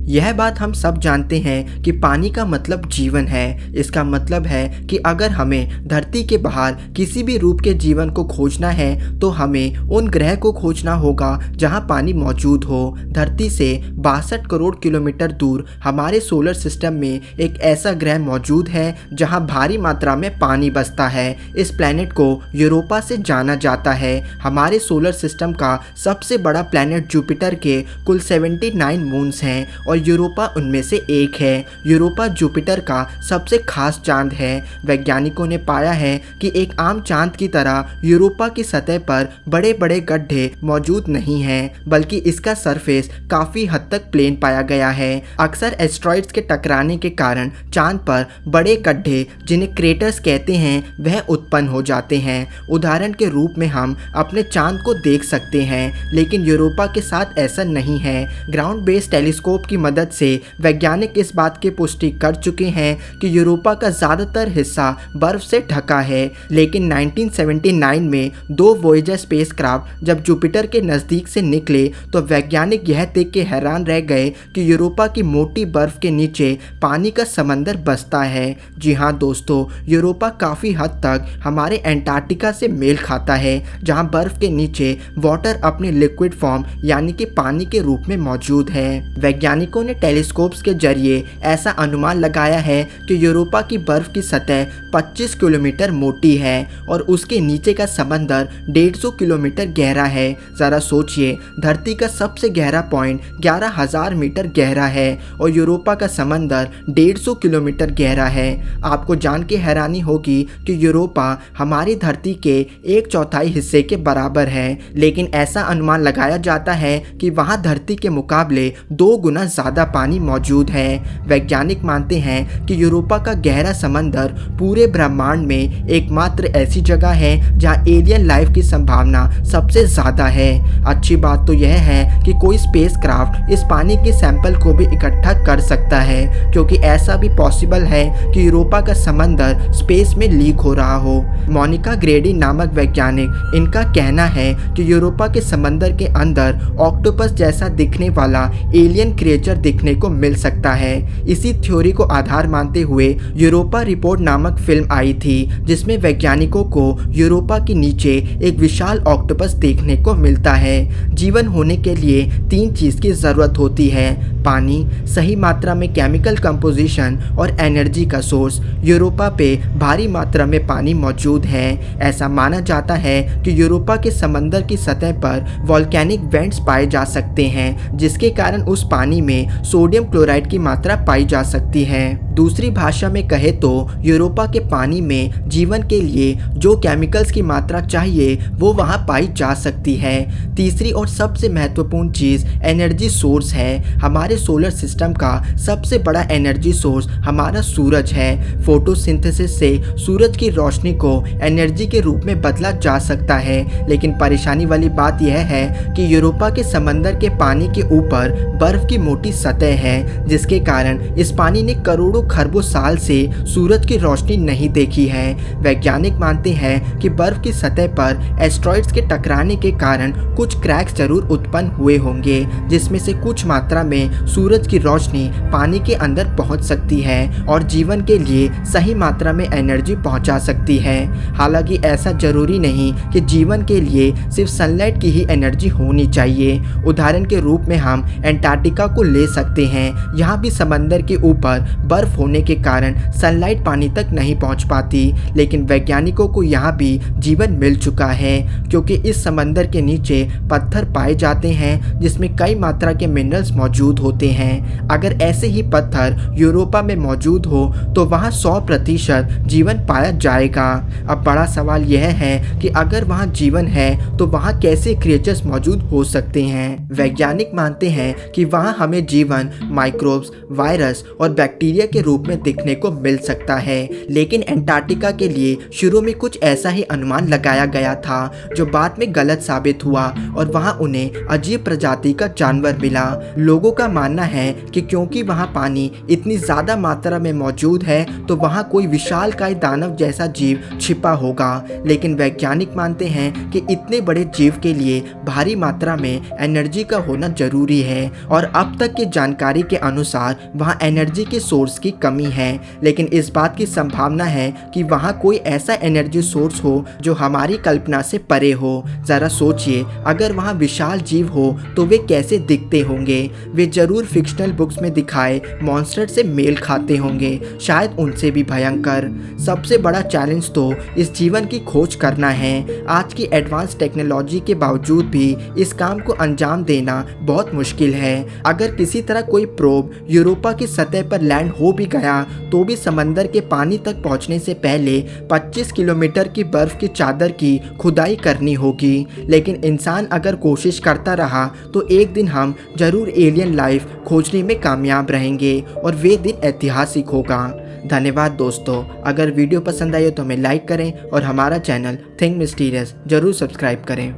यह बात हम सब जानते हैं कि पानी का मतलब जीवन है। इसका मतलब है कि अगर हमें धरती के बाहर किसी भी रूप के जीवन को खोजना है तो हमें उन ग्रह को खोजना होगा जहां पानी मौजूद हो। धरती से 62 करोड़ किलोमीटर दूर हमारे सोलर सिस्टम में एक ऐसा ग्रह मौजूद है जहां भारी मात्रा में पानी बसता है। इस प्लैनेट को यूरोपा से जाना जाता है। हमारे सोलर सिस्टम का सबसे बड़ा प्लैनेट जुपिटर के कुल 79 मून्स हैं और यूरोपा उनमें से एक है। यूरोपा जुपिटर का सबसे खास चांद है। वैज्ञानिकों ने पाया है कि एक आम चांद की तरह यूरोपा की सतह पर बड़े बड़े गड्ढे मौजूद नहीं हैं, बल्कि इसका सरफेस काफ़ी हद तक प्लेन पाया गया है। अक्सर एस्ट्रॉइड्स के टकराने के कारण चांद पर बड़े गड्ढे, जिन्हें क्रेटर्स कहते हैं, वह उत्पन्न हो जाते हैं। उदाहरण के रूप में हम अपने चांद को देख सकते हैं, लेकिन यूरोपा के साथ ऐसा नहीं है। ग्राउंड बेस्ड टेलीस्कोप की मदद से वैज्ञानिक इस बात की पुष्टि कर चुके हैं कि यूरोपा का ज़्यादातर हिस्सा बर्फ से ढका है। लेकिन 1979 में 2 वॉयेजर स्पेसक्राफ्ट जब जुपिटर के नज़दीक से निकले तो वैज्ञानिक यह देख के हैरान रह गए कि यूरोपा की मोटी बर्फ के नीचे पानी का समंदर बसता है। जी हाँ दोस्तों, यूरोपा काफ़ी हद तक हमारे एंटार्क्टिका से मेल खाता है, जहाँ बर्फ के नीचे वाटर अपने लिक्विड फॉर्म यानी कि पानी के रूप में मौजूद है। वैज्ञानिकों ने टेलीस्कोप्स के जरिए ऐसा अनुमान लगाया है कि यूरोपा की बर्फ की सतह 25 किलोमीटर मोटी है और उसके नीचे का समंदर 150 किलोमीटर गहरा है। ज़रा सोचिए, धरती का सबसे गहरा पॉइंट 11,000 मीटर गहरा है और यूरोपा का समंदर 150 किलोमीटर गहरा है। आपको जान के हैरानी होगी कि यूरोपा हमारी धरती के 1/4 हिस्से के बराबर है, लेकिन ऐसा अनुमान लगाया जाता है कि वहाँ धरती के मुकाबले 2 गुना ज़्यादा पानी मौजूद है। वैज्ञानिक मानते हैं कि यूरोपा का गहरा समंदर पूरे ब्रह्मांड में एकमात्र ऐसी जगह है जहां एलियन लाइफ की संभावना सबसे ज़्यादा है। अच्छी बात तो यह है कि कोई स्पेसक्राफ्ट इस पानी के सैंपल को भी इकट्ठा कर सकता है, क्योंकि ऐसा भी पॉसिबल है कि यूरोपा का समंदर स्पेस में लीक हो रहा हो। मोनिका ग्रेडी नामक वैज्ञानिक, इनका कहना है कि यूरोपा के समंदर के अंदर ऑक्टोपस जैसा दिखने वाला एलियन क्रिएचर दिखने को मिल सकता है। इसी थ्योरी को आधार मानते हुए यूरोपा रिपोर्ट नामक फिल्म आई थी, जिसमें वैज्ञानिकों को यूरोपा के नीचे एक विशाल ऑक्टोपस देखने को मिलता है। जीवन होने के लिए 3 चीज़ की ज़रूरत होती है: पानी, सही मात्रा में केमिकल कंपोजिशन और एनर्जी का सोर्स। यूरोपा पे भारी मात्रा में पानी मौजूद है। ऐसा माना जाता है कि यूरोपा के समंदर की सतह पर वॉल्केनिक वेंट्स पाए जा सकते हैं, जिसके कारण उस पानी में सोडियम क्लोराइड की मात्रा पाई जा सकती है। दूसरी भाषा में कहे तो यूरोपा के पानी में जीवन के लिए जो केमिकल्स की मात्रा चाहिए वो वहाँ पाई जा सकती है। तीसरी और सबसे महत्वपूर्ण चीज़ एनर्जी सोर्स है। हमारे सोलर सिस्टम का सबसे बड़ा एनर्जी सोर्स हमारा सूरज है। फोटोसिंथेसिस से सूरज की रोशनी को एनर्जी के रूप में बदला जा सकता है, लेकिन परेशानी वाली बात यह है कि यूरोपा के समंदर के पानी के ऊपर बर्फ की मोटी सतह है, जिसके कारण इस पानी ने करोड़ों खरबों साल से सूरज की रोशनी नहीं देखी है। वैज्ञानिक मानते हैं कि बर्फ की सतह पर एस्ट्रॉइड्स के टकराने के कारण कुछ क्रैक्स जरूर उत्पन्न हुए होंगे, जिसमें से कुछ मात्रा में सूरज की रोशनी पानी के अंदर पहुंच सकती है और जीवन के लिए सही मात्रा में एनर्जी पहुंचा सकती है। हालांकि ऐसा जरूरी नहीं कि जीवन के लिए सिर्फ सनलाइट की ही एनर्जी होनी चाहिए। उदाहरण के रूप में हम एंटार्क्टिका को ले सकते हैं। यहाँ भी समंदर के ऊपर बर्फ होने के कारण सनलाइट पानी तक नहीं पहुंच पाती, लेकिन वैज्ञानिकों को यहाँ भी जीवन मिल चुका है, क्योंकि इस समंदर के नीचे पत्थर पाए जाते हैं जिसमें कई मात्रा के मिनरल्स मौजूद होते हैं। अगर ऐसे ही पत्थर यूरोपा में मौजूद हो तो वहाँ 100% जीवन पाया जाएगा। अब बड़ा सवाल यह है कि अगर वहाँ जीवन है तो वहाँ कैसे क्रिएचर्स मौजूद हो सकते हैं। वैज्ञानिक मानते हैं कि वहाँ हमें जीवन माइक्रोब्स, वायरस और बैक्टीरिया के रूप में दिखने को मिल सकता है। लेकिन एंटार्क्टिका के लिए शुरू में कुछ ऐसा ही अनुमान लगाया गया था जो बाद में गलत साबित हुआ और वहां उन्हें अजीब प्रजाति का जानवर मिला। लोगों का मानना है कि क्योंकि वहां पानी इतनी ज्यादा मात्रा में मौजूद है तो वहां कोई विशालकाय दानव जैसा जीव छिपा होगा। लेकिन वैज्ञानिक मानते हैं कि इतने बड़े जीव के लिए भारी मात्रा में एनर्जी का होना जरूरी है और अब तक की जानकारी के अनुसार वहां एनर्जी के सोर्स की कमी है। लेकिन इस बात की संभावना है कि वहां कोई ऐसा एनर्जी सोर्स हो जो हमारी कल्पना से परे हो। जरा सोचिए, अगर वहां विशाल जीव हो तो वे कैसे दिखते होंगे। वे जरूर फिक्शनल बुक्स में दिखाए मॉन्स्टर से मेल खाते होंगे, शायद उनसे भी भयंकर। सबसे बड़ा चैलेंज तो इस जीवन की खोज करना है। आज की एडवांस टेक्नोलॉजी के बावजूद भी इस काम को अंजाम देना बहुत मुश्किल है। अगर किसी तरह कोई प्रोब यूरोपा की सतह पर लैंड हो भी गया तो भी समंदर के पानी तक पहुंचने से पहले 25 किलोमीटर की बर्फ की चादर की खुदाई करनी होगी। लेकिन इंसान अगर कोशिश करता रहा तो एक दिन हम जरूर एलियन लाइफ खोजने में कामयाब रहेंगे और वे दिन ऐतिहासिक होगा। धन्यवाद दोस्तों। अगर वीडियो पसंद आई हो तो हमें लाइक करें और हमारा चैनल थिंक मिस्टीरियस जरूर सब्सक्राइब करें।